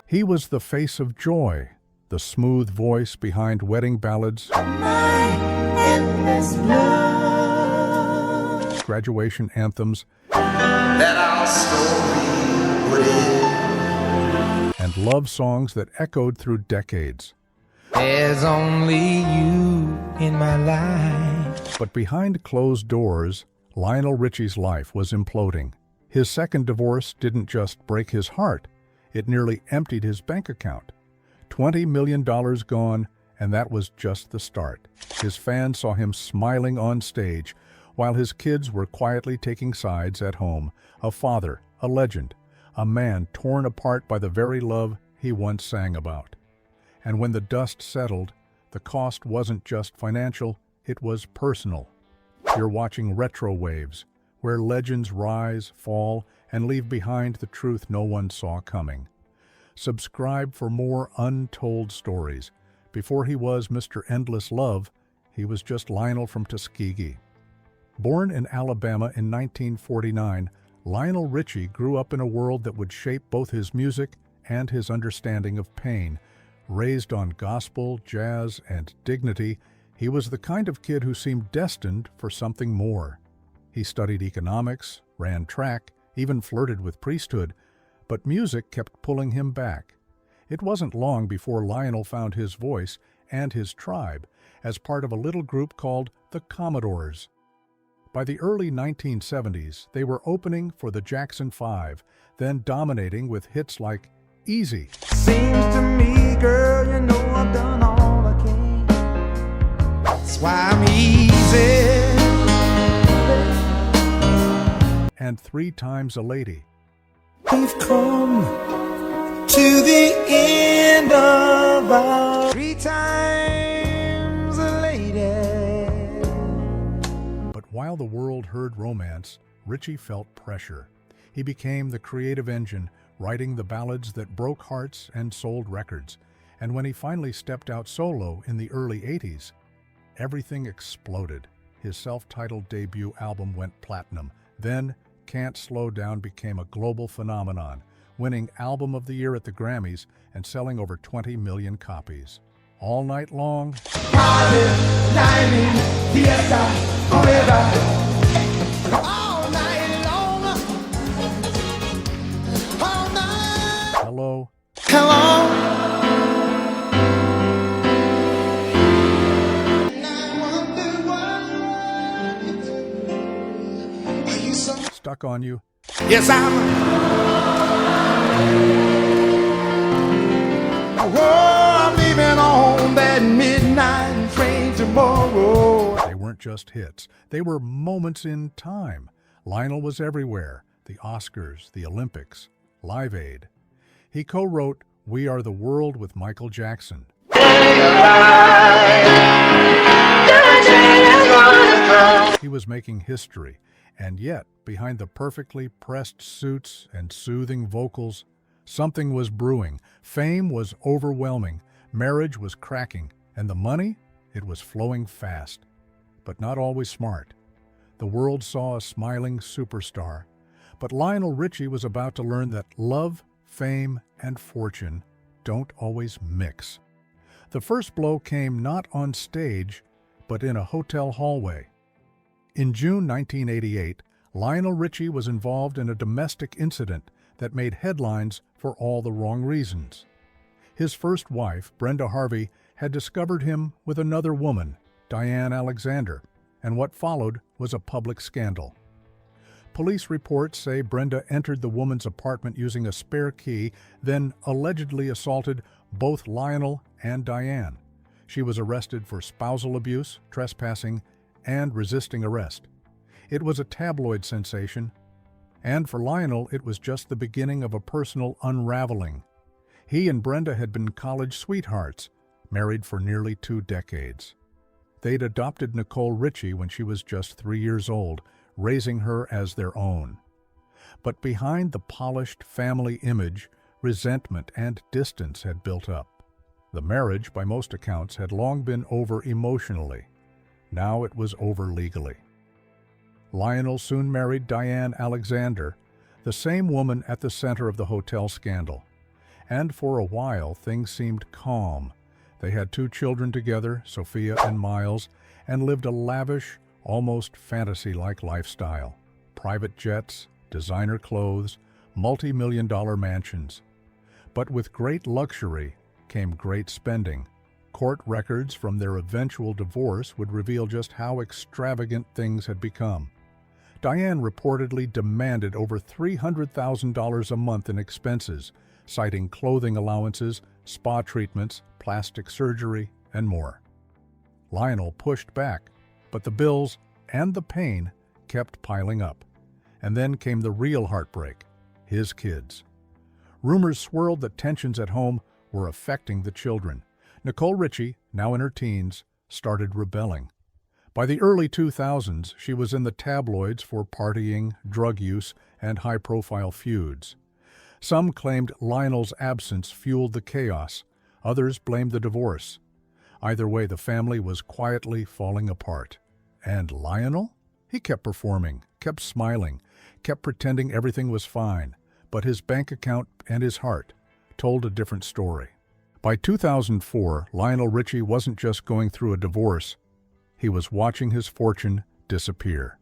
He was the face of joy, the smooth voice behind wedding ballads, graduation anthems, and love songs that echoed through decades. There's only you in my life. But behind closed doors, Lionel Richie's life was imploding. His second divorce didn't just break his heart, it nearly emptied his bank account. $20 million gone, and that was just the start. His fans saw him smiling on stage, while his kids were quietly taking sides at home. A father, a legend, a man torn apart by the very love he once sang about. And when the dust settled, the cost wasn't just financial, it was personal. You're watching RetroWaves, where legends rise, fall, and leave behind the truth no one saw coming. Subscribe for more untold stories. Before he was Mr. Endless Love, he was just Lionel from Tuskegee. Born in Alabama in 1949, Lionel Richie grew up in a world that would shape both his music and his understanding of pain. Raised on gospel, jazz, and dignity, he was the kind of kid who seemed destined for something more. He studied economics, ran track, even flirted with priesthood, but music kept pulling him back. It wasn't long before Lionel found his voice and his tribe as part of a little group called the Commodores. By the early 1970s, they were opening for the Jackson 5, then dominating with hits like Easy. Seems to me, girl, you know I've done all I can. That's why I'm easy. And 3 Times a Lady. We've come to the end of our 3 times a lady. But while the world heard romance, Richie felt pressure. He became the creative engine, writing the ballads that broke hearts and sold records. And when he finally stepped out solo in the early 80s, everything exploded. His self-titled debut album went platinum. Then, Can't Slow Down became a global phenomenon, winning Album of the Year at the Grammys and selling over 20 million copies. All night long, hello, Stuck on You. Yes, I'm leaving on that midnight train tomorrow. They weren't just hits. They were moments in time. Lionel was everywhere. The Oscars, the Olympics, Live Aid. He co-wrote We Are the World with Michael Jackson. He was making history. And yet, behind the perfectly pressed suits and soothing vocals, something was brewing. Fame was overwhelming, marriage was cracking, and the money, it was flowing fast. But not always smart. The world saw a smiling superstar. But Lionel Richie was about to learn that love, fame, and fortune don't always mix. The first blow came not on stage, but in a hotel hallway. In June 1988, Lionel Richie was involved in a domestic incident that made headlines for all the wrong reasons. His first wife, Brenda Harvey, had discovered him with another woman, Diane Alexander, and what followed was a public scandal. Police reports say Brenda entered the woman's apartment using a spare key, then allegedly assaulted both Lionel and Diane. She was arrested for spousal abuse, trespassing, and resisting arrest. It was a tabloid sensation, and for Lionel, it was just the beginning of a personal unraveling. He and Brenda had been college sweethearts, married for nearly 2 decades. They'd adopted Nicole Richie when she was just 3 years old, raising her as their own. But behind the polished family image, resentment and distance had built up. The marriage, by most accounts, had long been over emotionally. Now it was over legally. Lionel soon married Diane Alexander, the same woman at the center of the hotel scandal. And for a while, things seemed calm. They had 2 children together, Sophia and Miles, and lived a lavish, almost fantasy-like lifestyle. Private jets, designer clothes, multi-million-dollar mansions. But with great luxury came great spending. Court records from their eventual divorce would reveal just how extravagant things had become. Diane reportedly demanded over $300,000 a month in expenses, citing clothing allowances, spa treatments, plastic surgery, and more. Lionel pushed back, but the bills and the pain kept piling up. And then came the real heartbreak, his kids. Rumors swirled that tensions at home were affecting the children. Nicole Richie, now in her teens, started rebelling. By the early 2000s, she was in the tabloids for partying, drug use, and high-profile feuds. Some claimed Lionel's absence fueled the chaos. Others blamed the divorce. Either way, the family was quietly falling apart. And Lionel? He kept performing, kept smiling, kept pretending everything was fine, but his bank account and his heart told a different story. By 2004, Lionel Richie wasn't just going through a divorce, he was watching his fortune disappear.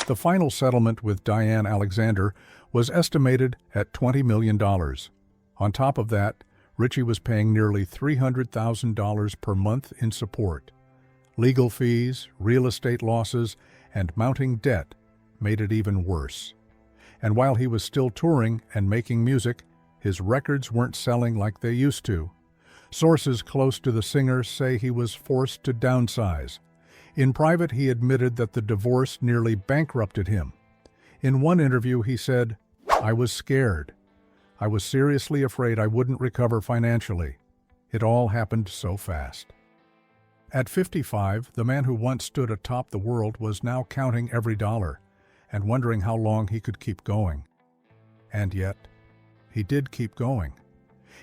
The final settlement with Diane Alexander was estimated at $20 million. On top of that, Richie was paying nearly $300,000 per month in support. Legal fees, real estate losses, and mounting debt made it even worse. And while he was still touring and making music, his records weren't selling like they used to. Sources close to the singer say he was forced to downsize. In private, he admitted that the divorce nearly bankrupted him. In one interview, he said, "I was scared. I was seriously afraid I wouldn't recover financially. It all happened so fast." At 55, the man who once stood atop the world was now counting every dollar and wondering how long he could keep going. And yet, he did keep going.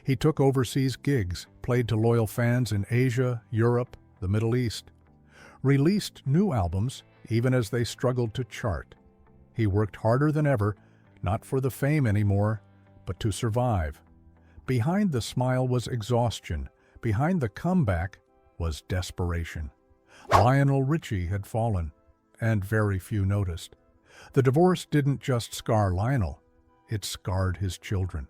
He took overseas gigs, played to loyal fans in Asia, Europe, the Middle East, released new albums even as they struggled to chart. He worked harder than ever, not for the fame anymore, but to survive. Behind the smile was exhaustion. Behind the comeback was desperation. Lionel Richie had fallen, and very few noticed. The divorce didn't just scar Lionel, it scarred his children.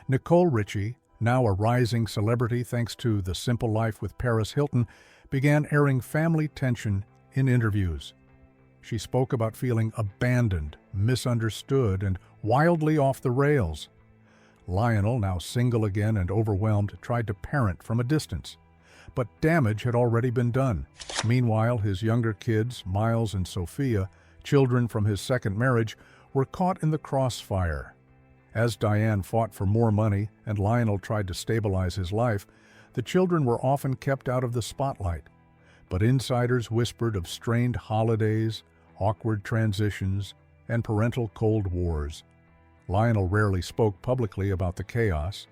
Nicole Richie, now a rising celebrity thanks to The Simple Life with Paris Hilton, began airing family tension in interviews. She spoke about feeling abandoned, misunderstood, and wildly off the rails. Lionel, now single again and overwhelmed, tried to parent from a distance. But damage had already been done. Meanwhile, his younger kids, Miles and Sophia, children from his second marriage, were caught in the crossfire. As Diane fought for more money and Lionel tried to stabilize his life, the children were often kept out of the spotlight. But insiders whispered of strained holidays, awkward transitions, and parental cold wars. Lionel rarely spoke publicly about the chaos,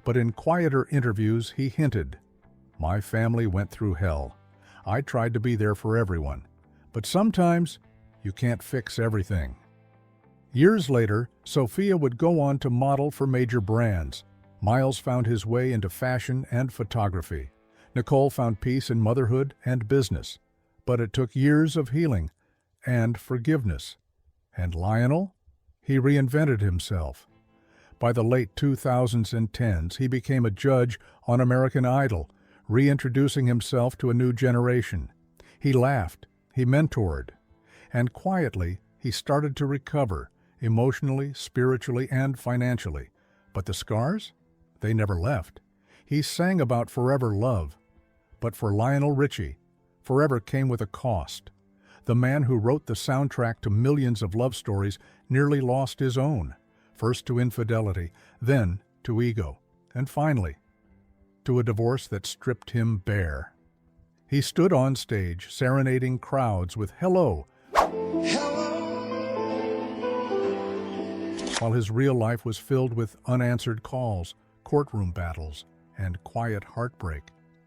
but in quieter interviews he hinted, "My family went through hell. I tried to be there for everyone. But sometimes you can't fix everything." Years later, Sophia would go on to model for major brands. Miles found his way into fashion and photography. Nicole found peace in motherhood and business. But it took years of healing and forgiveness. And Lionel? He reinvented himself. By the late 2000s and 10s, he became a judge on American Idol, reintroducing himself to a new generation. He laughed, he mentored, and quietly he started to recover, emotionally, spiritually, and financially. But the scars? They never left. He sang about forever love. But for Lionel Richie, forever came with a cost. The man who wrote the soundtrack to millions of love stories nearly lost his own, first to infidelity, then to ego, and finally, to a divorce that stripped him bare. He stood on stage, serenading crowds with "Hello," while his real life was filled with unanswered calls, courtroom battles, and quiet heartbreak,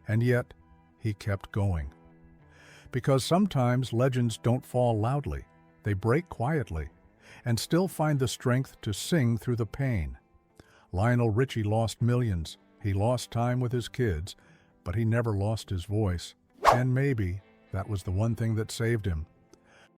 and yet he kept going. Because sometimes legends don't fall loudly, they break quietly, and still find the strength to sing through the pain. Lionel Richie lost millions, he lost time with his kids, but he never lost his voice, and maybe that was the one thing that saved him.